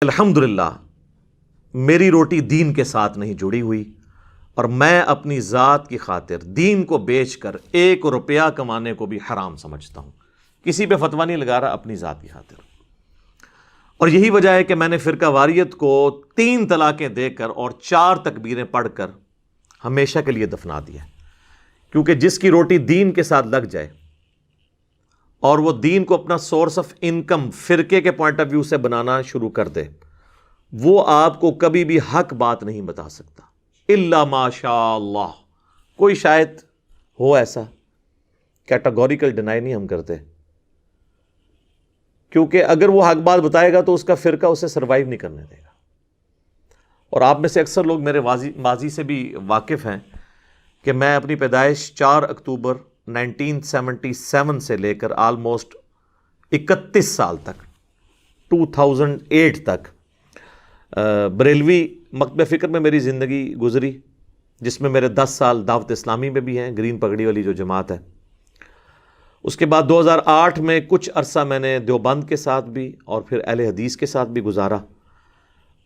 الحمدللہ میری روٹی دین کے ساتھ نہیں جڑی ہوئی اور میں اپنی ذات کی خاطر دین کو بیچ کر 1 روپیہ کمانے کو بھی حرام سمجھتا ہوں. کسی پہ فتویٰ نہیں لگا رہا، اپنی ذات کی خاطر. اور یہی وجہ ہے کہ میں نے فرقہ واریت کو 3 طلاقیں دے کر اور 4 تکبیریں پڑھ کر ہمیشہ کے لیے دفنا دیا. کیونکہ جس کی روٹی دین کے ساتھ لگ جائے اور وہ دین کو اپنا سورس آف انکم فرقے کے پوائنٹ آف ویو سے بنانا شروع کر دے، وہ آپ کو کبھی بھی حق بات نہیں بتا سکتا الا ماشاء اللہ. کوئی شاید ہو ایسا، کیٹاگوریکل ڈینائی نہیں ہم کرتے، کیونکہ اگر وہ حق بات بتائے گا تو اس کا فرقہ اسے سروائیو نہیں کرنے دے گا. اور آپ میں سے اکثر لوگ میرے ماضی سے بھی واقف ہیں کہ میں اپنی پیدائش 4 اکتوبر 1977 سے لے کر آلموسٹ 31 سال تک 2008 تک بریلوی مکتبہ فکر میں میری زندگی گزری، جس میں میرے 10 سال دعوت اسلامی میں بھی ہیں، گرین پگڑی والی جو جماعت ہے. اس کے بعد 2008 میں کچھ عرصہ میں نے دیوبند کے ساتھ بھی اور پھر اہل حدیث کے ساتھ بھی گزارا.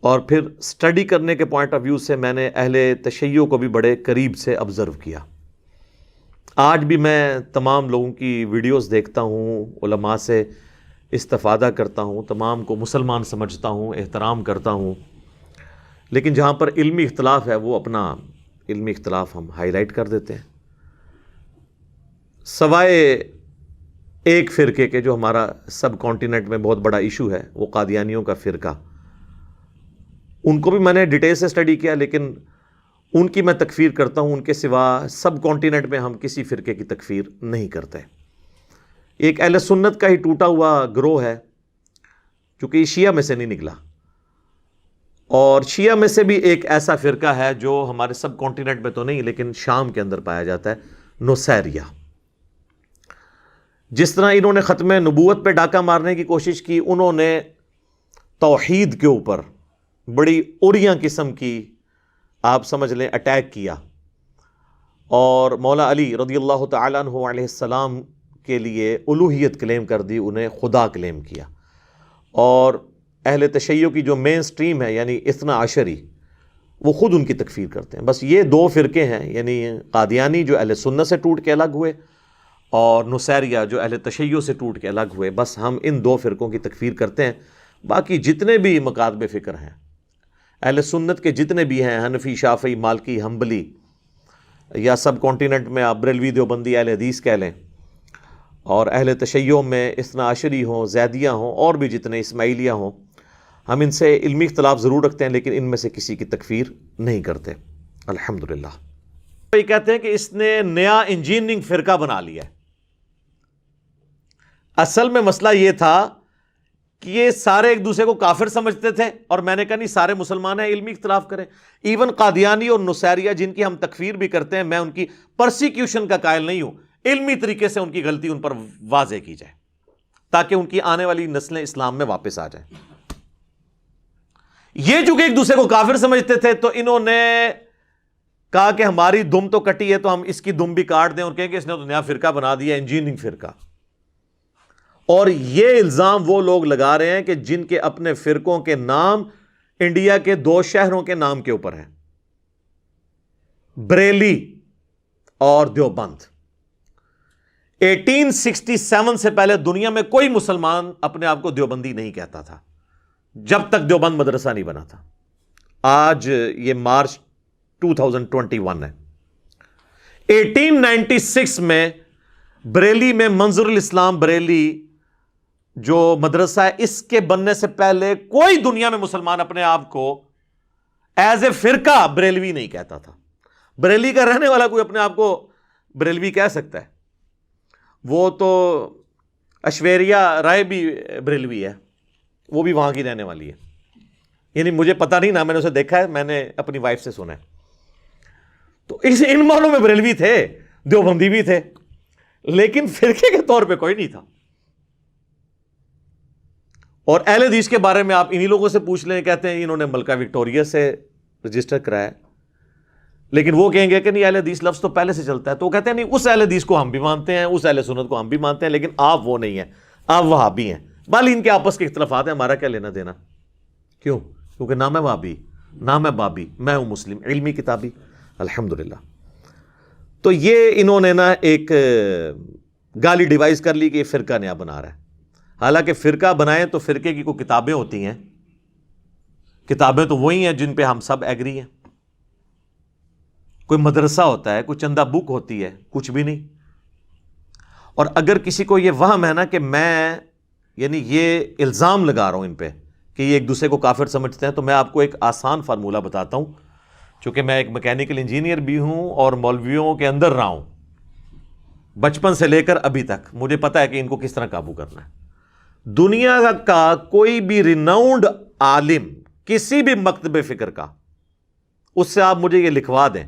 اور پھر سٹڈی کرنے کے پوائنٹ آف ویو سے میں نے اہل تشیع کو بھی بڑے قریب سے آبزرو کیا. آج بھی میں تمام لوگوں کی ویڈیوز دیکھتا ہوں، علماء سے استفادہ کرتا ہوں، تمام کو مسلمان سمجھتا ہوں، احترام کرتا ہوں. لیکن جہاں پر علمی اختلاف ہے وہ اپنا علمی اختلاف ہم ہائی لائٹ کر دیتے ہیں، سوائے ایک فرقے کے جو ہمارا سب کانٹیننٹ میں بہت بڑا ایشو ہے، وہ قادیانیوں کا فرقہ. ان کو بھی میں نے ڈیٹیل سے سٹڈی کیا، لیکن ان کی میں تکفیر کرتا ہوں، ان کے سوا سب کانٹیننٹ میں ہم کسی فرقے کی تکفیر نہیں کرتے. ایک اہل سنت کا ہی ٹوٹا ہوا گروہ ہے، چونکہ یہ شیعہ میں سے نہیں نکلا، اور شیعہ میں سے بھی ایک ایسا فرقہ ہے جو ہمارے سب کانٹیننٹ میں تو نہیں لیکن شام کے اندر پایا جاتا ہے، نصیریہ. جس طرح انہوں نے ختم نبوت پہ ڈاکہ مارنے کی کوشش کی، انہوں نے توحید کے اوپر بڑی اوریاں قسم کی آپ سمجھ لیں اٹیک کیا، اور مولا علی رضی اللہ تعالیٰ عنہ علیہ السلام کے لیے الوہیت کلیم کر دی، انہیں خدا کلیم کیا. اور اہل تشیع کی جو مین سٹریم ہے یعنی اثنا عشری، وہ خود ان کی تکفیر کرتے ہیں. بس یہ 2 فرقے ہیں، یعنی قادیانی جو اہل سنت سے ٹوٹ کے الگ ہوئے اور نصیریہ جو اہل تشیع سے ٹوٹ کے الگ ہوئے. بس ہم ان 2 فرقوں کی تکفیر کرتے ہیں. باقی جتنے بھی مکاتب فکر ہیں، اہل سنت کے جتنے بھی ہیں، حنفی، شافعی، مالکی، حنبلی، یا سب کانٹیننٹ میں آپ بریلوی، دیوبندی، اہل حدیث کہہ لیں، اور اہل تشیع میں اثنا عشری ہوں، زیدیہ ہوں، اور بھی جتنے اسماعیلیہ ہوں، ہم ان سے علمی اختلاف ضرور رکھتے ہیں لیکن ان میں سے کسی کی تکفیر نہیں کرتے الحمدللہ. یہ کہتے ہیں کہ اس نے نیا انجینئرنگ فرقہ بنا لیا ہے. اصل میں مسئلہ یہ تھا کہ یہ سارے ایک دوسرے کو کافر سمجھتے تھے، اور میں نے کہا نہیں، سارے مسلمان ہیں، علمی اختلاف کریں. ایون قادیانی اور نصیریہ جن کی ہم تکفیر بھی کرتے ہیں، میں ان کی پرسیکیوشن کا قائل نہیں ہوں. علمی طریقے سے ان کی غلطی ان پر واضح کی جائے تاکہ ان کی آنے والی نسلیں اسلام میں واپس آ جائیں. یہ چونکہ ایک دوسرے کو کافر سمجھتے تھے تو انہوں نے کہا کہ ہماری دم تو کٹی ہے تو ہم اس کی دم بھی کاٹ دیں، اور کہیں کہ اس نے تو نیا فرقہ بنا دیا، انجینئرنگ فرقہ. اور یہ الزام وہ لوگ لگا رہے ہیں کہ جن کے اپنے فرقوں کے نام انڈیا کے 2 شہروں کے نام کے اوپر ہیں، بریلی اور دیوبند. 1867 سے پہلے دنیا میں کوئی مسلمان اپنے آپ کو دیوبندی نہیں کہتا تھا جب تک دیوبند مدرسہ نہیں بنا تھا. آج یہ مارچ 2021 ہے. 1896 میں بریلی میں منظر الاسلام بریلی جو مدرسہ ہے، اس کے بننے سے پہلے کوئی دنیا میں مسلمان اپنے آپ کو ایز اے فرقہ بریلوی نہیں کہتا تھا. بریلی کا رہنے والا کوئی اپنے آپ کو بریلوی کہہ سکتا ہے؟ وہ تو ایشوریہ رائے بھی بریلوی ہے، وہ بھی وہاں کی رہنے والی ہے. یعنی مجھے پتہ نہیں نا، میں نے اسے دیکھا ہے، میں نے اپنی وائف سے سنا ہے. تو ان معنوں میں بریلوی تھے، دیوبندی بھی تھے، لیکن فرقے کے طور پہ کوئی نہیں تھا. اور اہل حدیث کے بارے میں آپ انہی لوگوں سے پوچھ لیں، کہتے ہیں انہوں نے ملکہ وکٹوریہ سے رجسٹر کرایا، لیکن وہ کہیں گے کہ نہیں، اہل حدیث لفظ تو پہلے سے چلتا ہے. تو وہ کہتے ہیں نہیں، اس اہل حدیث کو ہم بھی مانتے ہیں، اس اہل سنت کو ہم بھی مانتے ہیں، لیکن آپ وہ نہیں ہیں، آپ وہابی ہیں. بال ان کے آپس کے اختلافات ہیں، ہمارا کیا لینا دینا. کیوں؟ کیونکہ نہ میں وہابی نہ میں بابی، میں ہوں مسلم علمی کتابی الحمدللہ۔ تو یہ انہوں نے نا ایک گالی ڈیوائز کر لی کہ یہ فرقہ نیا بنا رہا ہے، حالانکہ فرقہ بنائیں تو فرقے کی کوئی کتابیں ہوتی ہیں، کتابیں تو وہی ہیں جن پہ ہم سب ایگری ہیں، کوئی مدرسہ ہوتا ہے، کوئی چندہ بک ہوتی ہے، کچھ بھی نہیں۔ اور اگر کسی کو یہ وہم ہے نا کہ میں یعنی یہ الزام لگا رہا ہوں ان پہ کہ یہ ایک دوسرے کو کافر سمجھتے ہیں، تو میں آپ کو ایک آسان فارمولہ بتاتا ہوں، چونکہ میں ایک میکینیکل انجینئر بھی ہوں اور مولویوں کے اندر رہا ہوں بچپن سے لے کر ابھی تک، مجھے پتا ہے کہ ان کو کس طرح قابو کرنا ہے۔ دنیا کا کوئی بھی ریناؤنڈ عالم کسی بھی مکتب فکر کا، اس سے آپ مجھے یہ لکھوا دیں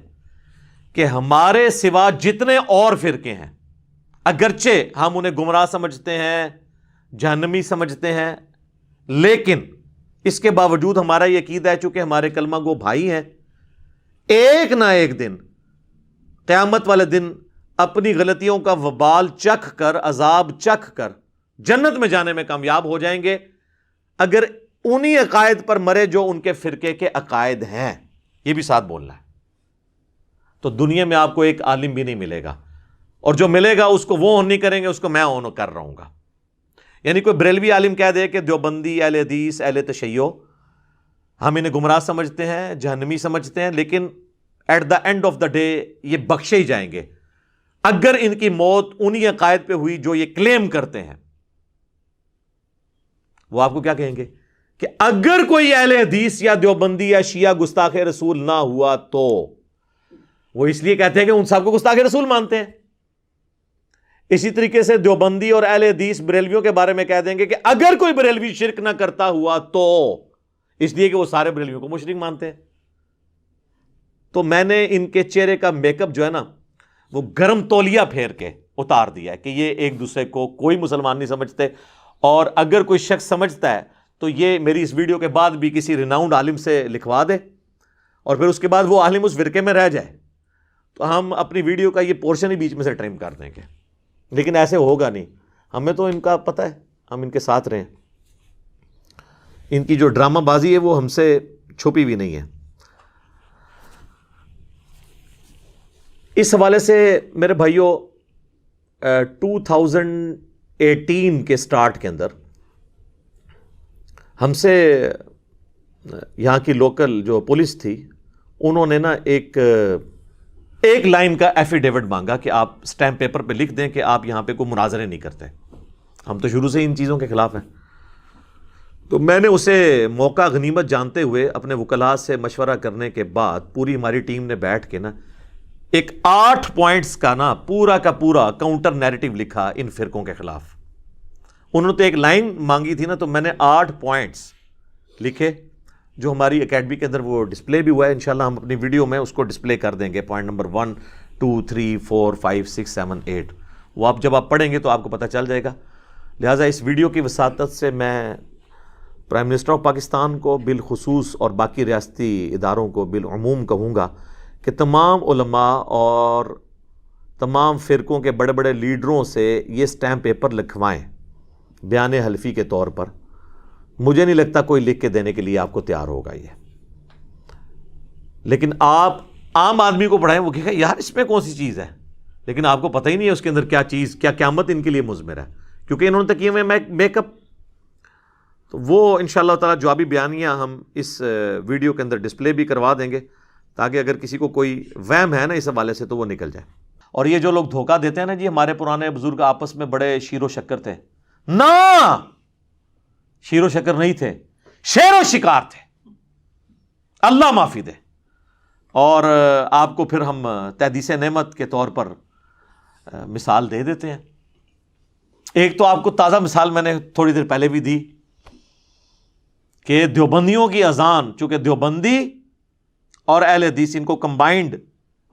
کہ ہمارے سوا جتنے اور فرقے ہیں، اگرچہ ہم انہیں گمراہ سمجھتے ہیں، جہنمی سمجھتے ہیں، لیکن اس کے باوجود ہمارا یہ عقیدہ ہے چونکہ ہمارے کلمہ گو بھائی ہیں، ایک نہ ایک دن قیامت والے دن اپنی غلطیوں کا وبال چکھ کر، عذاب چکھ کر جنت میں جانے میں کامیاب ہو جائیں گے، اگر انہی عقائد پر مرے جو ان کے فرقے کے عقائد ہیں۔ یہ بھی ساتھ بولنا ہے۔ تو دنیا میں آپ کو ایک عالم بھی نہیں ملے گا، اور جو ملے گا اس کو وہ اون نہیں کریں گے، اس کو میں اون کر رہا ہوں گا۔ یعنی کوئی بریلوی عالم کہہ دے کہ دیوبندی، اہل حدیث، اہل تشیع، ہم انہیں گمراہ سمجھتے ہیں، جہنمی سمجھتے ہیں، لیکن at the end of the day یہ بخشے ہی جائیں گے اگر ان کی موت انہی عقائد پہ ہوئی جو یہ کلیم کرتے ہیں۔ وہ آپ کو کیا کہیں گے کہ اگر کوئی اہل حدیث یا دیوبندی یا شیعہ گستاخ رسول نہ ہوا تو، وہ اس لیے کہتے ہیں کہ ان سب کو گستاخ رسول مانتے ہیں۔ اسی طریقے سے دیوبندی اور اہل حدیث بریلویوں کے بارے میں کہہ دیں گے کہ اگر کوئی بریلوی شرک نہ کرتا ہوا تو، اس لیے کہ وہ سارے بریلویوں کو مشرک مانتے ہیں۔ تو میں نے ان کے چہرے کا میک اپ جو ہے نا وہ گرم تولیہ پھیر کے اتار دیا ہے کہ یہ ایک دوسرے کو کوئی مسلمان نہیں سمجھتے، اور اگر کوئی شخص سمجھتا ہے تو یہ میری اس ویڈیو کے بعد بھی کسی ریناؤنڈ عالم سے لکھوا دے، اور پھر اس کے بعد وہ عالم اس فرقے میں رہ جائے تو ہم اپنی ویڈیو کا یہ پورشن ہی بیچ میں سے ٹرم کر دیں گے، لیکن ایسے ہوگا نہیں۔ ہمیں تو ان کا پتہ ہے، ہم ان کے ساتھ رہیں، ان کی جو ڈرامہ بازی ہے وہ ہم سے چھپی بھی نہیں ہے۔ اس حوالے سے میرے بھائیوں 2018 کے سٹارٹ کے اندر ہم سے یہاں کی لوکل جو پولیس تھی، انہوں نے نا ایک لائن کا ایفیڈیوٹ مانگا کہ آپ سٹیمپ پیپر پہ لکھ دیں کہ آپ یہاں پہ کوئی مناظرے نہیں کرتے۔ ہم تو شروع سے ہی ان چیزوں کے خلاف ہیں۔ تو میں نے اسے موقع غنیمت جانتے ہوئے اپنے وکلاء سے مشورہ کرنے کے بعد پوری ہماری ٹیم نے بیٹھ کے نا ایک 8 پوائنٹس کا نا پورا کا پورا کاؤنٹر نیریٹو لکھا ان فرقوں کے خلاف۔ انہوں نے تو ایک لائن مانگی تھی نا، تو میں نے 8 پوائنٹس لکھے جو ہماری اکیڈمی کے اندر وہ ڈسپلے بھی ہوا ہے، انشاءاللہ ہم اپنی ویڈیو میں اس کو ڈسپلے کر دیں گے۔ پوائنٹ نمبر 1 2 3 4 5 6 7 8، وہ آپ جب آپ پڑھیں گے تو آپ کو پتہ چل جائے گا۔ لہٰذا اس ویڈیو کی وساطت سے میں پرائم منسٹر آف پاکستان کو بالخصوص اور باقی ریاستی اداروں کو بالعموم کہوں گا کہ تمام علماء اور تمام فرقوں کے بڑے بڑے لیڈروں سے یہ سٹیمپ پیپر لکھوائیں بیان حلفی کے طور پر۔ مجھے نہیں لگتا کوئی لکھ کے دینے کے لیے آپ کو تیار ہوگا یہ، لیکن آپ عام آدمی کو پڑھائیں، وہ کہے گا یار اس میں کون سی چیز ہے، لیکن آپ کو پتہ ہی نہیں ہے اس کے اندر کیا چیز، کیا قیامت ان کے لیے مضمر ہے، کیونکہ انہوں نے تو کیے ہوئے میک اپ۔ تو وہ انشاءاللہ تعالیٰ جوابی بیانیہ ہم اس ویڈیو کے اندر ڈسپلے بھی کروا دیں گے، تاکہ اگر کسی کو کوئی وہم ہے نا اس حوالے سے تو وہ نکل جائے۔ اور یہ جو لوگ دھوکہ دیتے ہیں نا جی ہمارے پرانے بزرگ آپس میں بڑے شیر و شکر تھے، نہ شیر و شکر نہیں تھے، شیر و شکار تھے، اللہ معافی دے۔ اور آپ کو پھر ہم تحدیث نعمت کے طور پر مثال دے دیتے ہیں۔ ایک تو آپ کو تازہ مثال میں نے تھوڑی دیر پہلے بھی دی کہ دیوبندیوں کی اذان، چونکہ دیوبندی اور اہل حدیث ان کو کمبائنڈ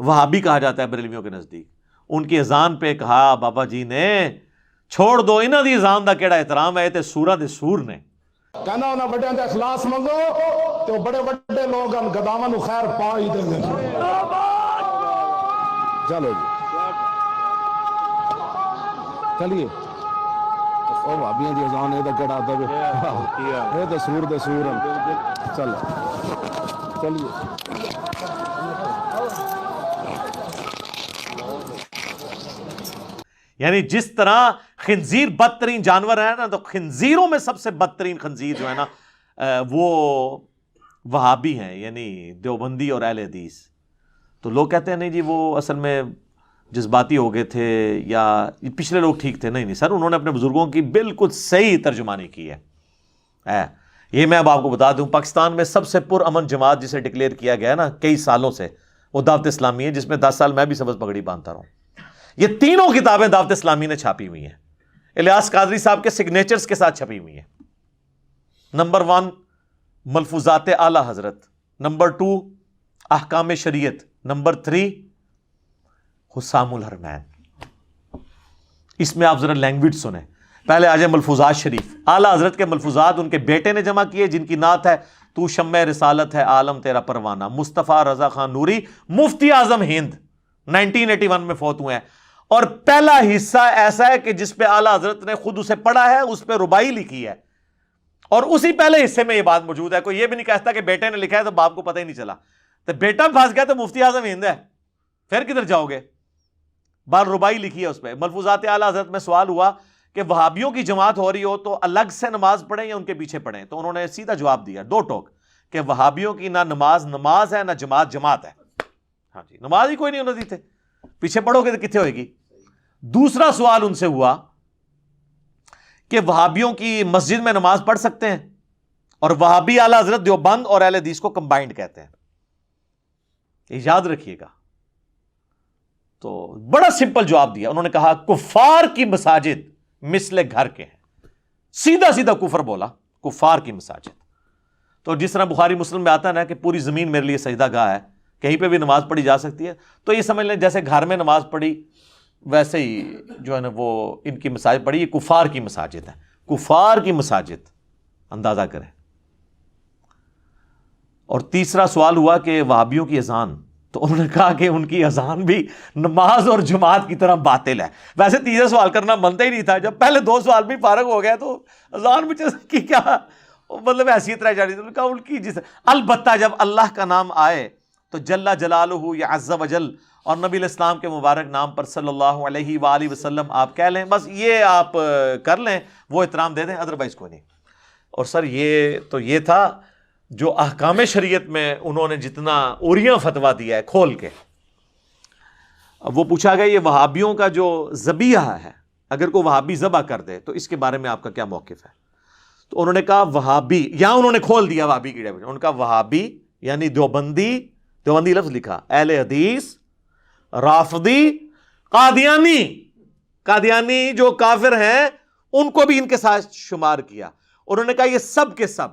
وہابی کہا جاتا ہے بریلویوں کے نزدیک، ان کی اذان پہ کہا بابا جی نے چھوڑ دو انہاں دی اذان دا کیڑا احترام ہے، تے سورہ دے سور نے کہنا انہاں بڑیاں تے اخلاص منگو تے بڑے بڑے لوگ ان گداواں نو خیر پا ہی دیں گے۔ چلو جی چلیے او بھابیاں دی اذان اے دا کڑا دے اے تے سور دے سور چل چلیے یعنی جس طرح خنزیر بدترین جانور ہے نا، تو خنزیروں میں سب سے بدترین خنزیر جو ہے نا وہ وہابی ہیں، یعنی دیوبندی اور اہل حدیث. تو لوگ کہتے ہیں نہیں جی وہ اصل میں جذباتی ہو گئے تھے یا پچھلے لوگ ٹھیک تھے. نہیں سر، انہوں نے اپنے بزرگوں کی بالکل صحیح ترجمانی کی ہے. یہ میں اب آپ کو بتا دوں، پاکستان میں سب سے پرامن جماعت جسے ڈکلیئر کیا گیا ہے نا کئی سالوں سے، وہ دعوت اسلامی ہے، جس میں 10 سال میں بھی سبز پگڑی باندھتا رہا ہوں. یہ تینوں کتابیں دعوت اسلامی نے چھاپی ہوئی ہیں، الیاس قادری صاحب کے سگنیچرز کے ساتھ چھپی ہوئی ہیں. نمبر 1 ملفوظات اعلی حضرت، نمبر 2 احکام شریعت، نمبر 3 حسام الحرمین. اس میں آپ ذرا لینگویج سنیں. پہلے آ جائے ملفوظات شریف. اعلی حضرت کے ملفوظات ان کے بیٹے نے جمع کیے، جن کی نعت ہے تو شمع رسالت ہے عالم تیرا پروانہ، مصطفیٰ رضا خان نوری، مفتی اعظم ہند، 1981 میں فوت ہوئے ہیں. اور پہلا حصہ ایسا ہے کہ جس پہ اعلی حضرت نے خود اسے پڑھا ہے، اس پہ ربائی لکھی ہے، اور اسی پہلے حصے میں یہ بات موجود ہے. کوئی یہ بھی نہیں کہتا کہ بیٹے نے لکھا ہے تو باپ کو پتہ ہی نہیں چلا. تو بیٹا پھنس گیا تو مفتی اعظم ہند ہے، پھر کدھر جاؤ گے؟ بار ربائی لکھی ہے اس پہ. ملفوظات اعلی حضرت میں سوال ہوا کہ وہابیوں کی جماعت ہو رہی ہو تو الگ سے نماز پڑھیں یا ان کے پیچھے پڑھیں؟ تو انہوں نے سیدھا جواب دیا، 2 ٹوک، کہ وہابیوں کی نہ نماز ہے، نہ جماعت ہے. ہاں جی، نماز ہی کوئی نہیں انہوں نے تھے، پیچھے پڑھو گے تو کتنے ہوئے گی. دوسرا سوال ان سے ہوا کہ وہابیوں کی مسجد میں نماز پڑھ سکتے ہیں؟ اور وہابی اعلی حضرت دیوبند اور اہل حدیث کو کمبائنڈ کہتے ہیں. یہ یاد رکھیے گا. تو بڑا سمپل جواب دیا انہوں نے، کہا کفار کی مساجد مثل گھر کے ہیں. سیدھا سیدھا کفر بولا، کفار کی مساجد. تو جس طرح بخاری مسلم میں آتا ہے نا کہ پوری زمین میرے لیے سجدہ گاہ ہے، کہیں پہ بھی نماز پڑھی جا سکتی ہے، تو یہ سمجھ لیں جیسے گھر میں نماز پڑھی ویسے ہی جو ہے نا وہ ان کی مساجد پڑھی. یہ کفار کی مساجد ہے، کفار کی مساجد، اندازہ کریں. اور تیسرا سوال ہوا کہ وہابیوں کی اذان، تو انہوں نے کہا کہ ان کی اذان بھی نماز اور جماعت کی طرح باطل ہے. ویسے تیسرا سوال کرنا بنتا ہی نہیں تھا، جب پہلے 2 سوال بھی فارغ ہو گیا تو اذان بھی کی کیا مطلب حیثیت رہ جانی. کہا ان کی البتہ جب اللہ کا نام آئے تو جل جلالہ یا عز وجل اور نبی الاسلام کے مبارک نام پر صلی اللہ علیہ وآلہ وسلم آپ کہہ لیں، بس یہ آپ کر لیں، وہ احترام دے دیں، ادروائز کوئی نہیں. اور سر یہ تھا جو احکام شریعت میں انہوں نے جتنا اوریاں فتویٰ دیا ہے کھول کے. اب وہ پوچھا گیا یہ وہابیوں کا جو ذبیحہ ہے، اگر کوئی وہابی ذبح کر دے تو اس کے بارے میں آپ کا کیا موقف ہے؟ تو انہوں نے کہا وہابی، یہاں انہوں نے کھول دیا وہابی کی ڈیفینیشن. انہوں نے کہا وہابی یعنی دیوبندی لفظ لکھا، اہل حدیث، رافضی، قادیانی جو کافر ہیں ان کو بھی ان کے ساتھ شمار کیا. انہوں نے کہا یہ سب کے سب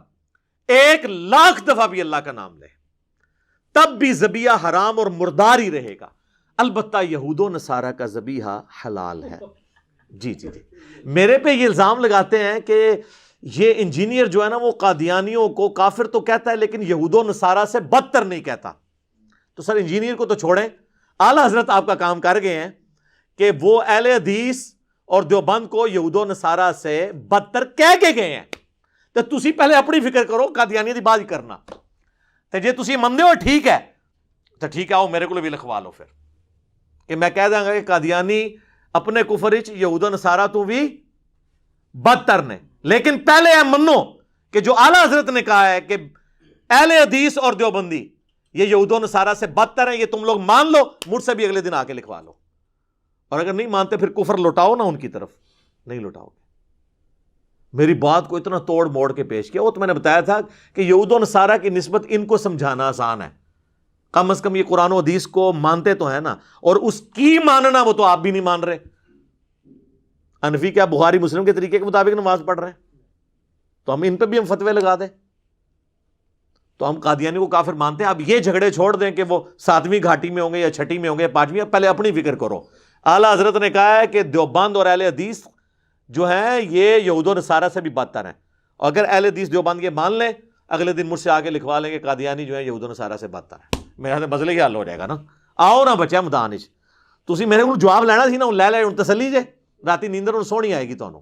1,00,000 دفعہ بھی اللہ کا نام لے تب بھی ذبیحہ حرام اور مردار ہی رہے گا. البتہ یہود و نصارہ کا ذبیحہ حلال ہے. جی میرے پہ یہ الزام لگاتے ہیں کہ یہ انجینئر جو ہے نا وہ قادیانیوں کو کافر تو کہتا ہے لیکن یہود و نصارہ سے بدتر نہیں کہتا. تو سر انجینئر کو تو چھوڑیں، اعلی حضرت آپ کا کام کر گئے ہیں کہ وہ اہل حدیث اور دیوبند کو یہود و نصارہ سے بدتر کہہ کے گئے ہیں. تو تسی پہلے اپنی فکر کرو، قادیانی دی بات کرنا. تو جے تسی مندے ہو ٹھیک ہے، تو ٹھیک ہے آؤ میرے کو بھی لکھوا لو پھر کہ میں کہہ دوں گا کہ قادیانی اپنے کفر وچ یہود و نصارہ تو بھی بدتر نے. لیکن پہلے اے منو کہ جو اعلی حضرت نے کہا ہے کہ اہل حدیث اور دیوبندی یہ یہود و نصارہ سے بدتر ہیں، یہ تم لوگ مان لو، مجھ سے بھی اگلے دن آ کے لکھوا لو. اور اگر نہیں مانتے پھر کفر لوٹاؤ نا ان کی طرف، نہیں لوٹاؤ گے. میری بات کو اتنا توڑ موڑ کے پیش کیا. وہ تو میں نے بتایا تھا کہ یہود و نصارہ کی نسبت ان کو سمجھانا آسان ہے، کم از کم یہ قرآن و حدیث کو مانتے تو ہیں نا، اور اس کی ماننا وہ تو آپ بھی نہیں مان رہے. حنفی کیا بخاری مسلم کے طریقے کے مطابق نماز پڑھ رہے ہیں؟ تو ہم ان پہ بھی ہم فتوے لگا دیں تو ہم قادیانی کو کافر مانتے ہیں. اب یہ جھگڑے چھوڑ دیں کہ وہ 7ویں گھاٹی میں ہوں گے یا 6ٹی میں ہوں گے یا 5ویں، پہلے اپنی فکر کرو. اعلیٰ حضرت نے کہا ہے کہ دیوبند اور اہل حدیث جو ہیں یہ یہود و نصارہ سے بھی بدتر ہیں. اگر اہل حدیث دیوبند یہ مان لیں، اگلے دن مجھ سے آگے لکھوا لیں کہ قادیانی جو ہے یہود و نصارہ سے بدتر ہے. میرے سے مسئلے ہی حل ہو جائے گا نا. آؤ نا بچہ میدان وچ، تسی میرے کو جواب لینا سی نا، لے لے تسلی جے، راتی نیندر سونی آئے گی تانوں.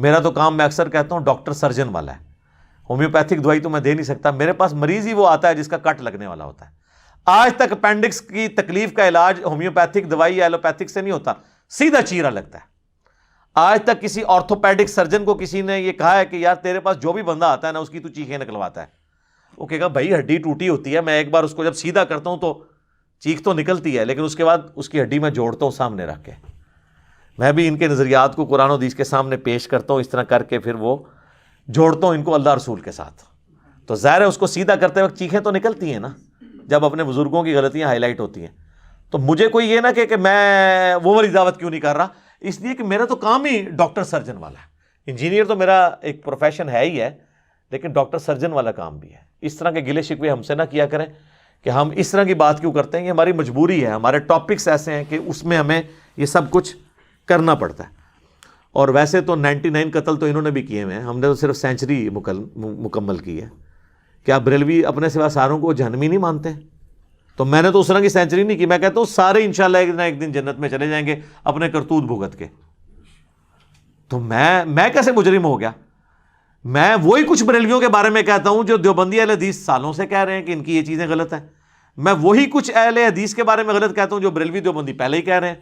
میرا تو کام میں اکثر کہتا ہوں ڈاکٹر سرجن والا ہے. ہومیوپیتھک دوائی تو میں دے نہیں سکتا, میرے پاس مریض ہی وہ آتا ہے جس کا کٹ لگنے والا ہوتا ہے. آج تک اپینڈکس کی تکلیف کا علاج ہومیوپیتھک دوائی یا ایلوپیتھک سے نہیں ہوتا, سیدھا چیرا لگتا ہے. آج تک کسی آرتھوپیڈک سرجن کو کسی نے یہ کہا ہے کہ یار تیرے پاس جو بھی بندہ آتا ہے نا اس کی تو چیخیں نکلواتا ہے, وہ کہے گا بھائی ہڈی ٹوٹی ہوتی ہے, میں ایک بار اس کو جب سیدھا کرتا ہوں تو چیخ تو نکلتی ہے, لیکن اس کے بعد اس کی ہڈی میں جوڑتا ہوں سامنے رکھ کے. میں بھی ان کے نظریات کو قرآن و حدیث کے سامنے پیش کرتا ہوں, اس طرح کر کے پھر وہ جوڑتا ہوں ان کو اللہ رسول کے ساتھ. تو ظاہر ہے اس کو سیدھا کرتے وقت چیخیں تو نکلتی ہیں نا, جب اپنے بزرگوں کی غلطیاں ہائی لائٹ ہوتی ہیں. تو مجھے کوئی یہ نہ کہ میں وہ والی دعوت کیوں نہیں کر رہا, اس لیے کہ میرا تو کام ہی ڈاکٹر سرجن والا ہے. انجینئر تو میرا ایک پروفیشن ہے ہی ہے, لیکن ڈاکٹر سرجن والا کام بھی ہے. اس طرح کے گلے شکوے ہم سے نہ کیا کریں کہ ہم اس طرح کی بات کیوں کرتے ہیں. یہ ہماری مجبوری ہے, ہمارے ٹاپکس ایسے ہیں کہ اس میں ہمیں یہ سب کچھ کرنا پڑتا ہے. اور ویسے تو 99 قتل تو انہوں نے بھی کیے ہوئے ہیں, ہم نے تو صرف سینچری مکمل کی ہے. کیا بریلوی اپنے سوا ساروں کو جہنمی نہیں مانتے ہیں؟ تو میں نے تو اس طرح کی سینچری نہیں کی. میں کہتا ہوں سارے انشاءاللہ ایک نہ ایک دن جنت میں چلے جائیں گے اپنے کرتوت بھگت کے. تو میں کیسے مجرم ہو گیا؟ میں وہی کچھ بریلویوں کے بارے میں کہتا ہوں جو دیوبندی اہل حدیث سالوں سے کہہ رہے ہیں کہ ان کی یہ چیزیں غلط ہیں. میں وہی کچھ اہل حدیث کے بارے میں غلط کہتا ہوں جو بریلوی دیوبندی پہلے ہی کہہ رہے ہیں.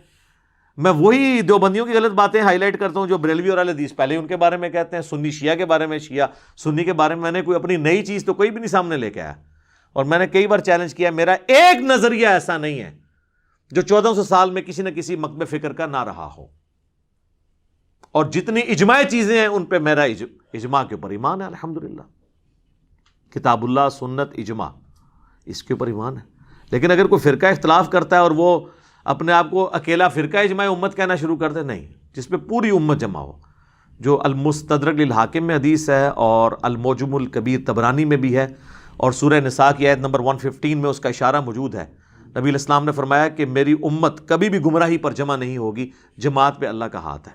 میں وہی دیوبندیوں کی غلط باتیں ہائی لائٹ کرتا ہوں جو بریلوی اور اہل حدیث پہلے ہی ان کے بارے میں کہتے ہیں. سنی شیعہ کے بارے میں, شیعہ سنی کے بارے میں نے کوئی اپنی نئی چیز تو کوئی بھی نہیں سامنے لے کے آیا. اور میں نے کئی بار چیلنج کیا, میرا ایک نظریہ ایسا نہیں ہے جو 1400 سال میں کسی نہ کسی مکتب فکر کا نہ رہا ہو. اور جتنی اجماعی چیزیں ہیں ان پہ میرا اجماع کے اوپر ایمان ہے الحمدللہ. کتاب اللہ, سنت, اجماع, اس کے اوپر ایمان ہے. لیکن اگر کوئی فرقہ اختلاف کرتا ہے اور وہ اپنے آپ کو اکیلا فرقہ اجماع امت کہنا شروع کر دے, نہیں, جس پہ پوری امت جمع ہو, جو المستدرک للحاکم میں حدیث ہے اور المعجم الکبیر طبرانی میں بھی ہے, اور سورہ نساء کی آیت نمبر 115 میں اس کا اشارہ موجود ہے. نبی علیہ السلام نے فرمایا کہ میری امت کبھی بھی گمراہی پر جمع نہیں ہوگی, جماعت پہ اللہ کا ہاتھ ہے.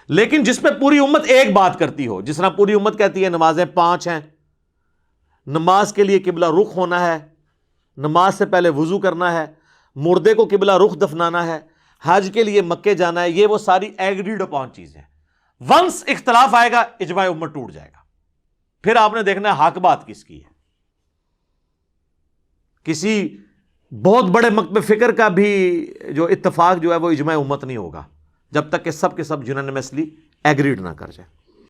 لیکن جس پہ پوری امت ایک بات کرتی ہو, جس طرح پوری امت کہتی ہے نمازیں 5 ہیں, نماز کے لیے قبلہ رخ ہونا ہے, نماز سے پہلے وضو کرنا ہے, مردے کو قبلہ رخ دفنانا ہے, حج کے لیے مکے جانا ہے, یہ وہ ساری ایگریڈ اپون چیزیں ہیں. ونس اختلاف آئے گا اجماع امت ٹوٹ جائے گا. پھر آپ نے دیکھنا ہے حق بات کس کی ہے. کسی بہت بڑے مکتب فکر کا بھی جو اتفاق جو ہے وہ اجماع امت نہیں ہوگا جب تک کہ سب کے سب یونانیمسلی ایگریڈ نہ کر جائے.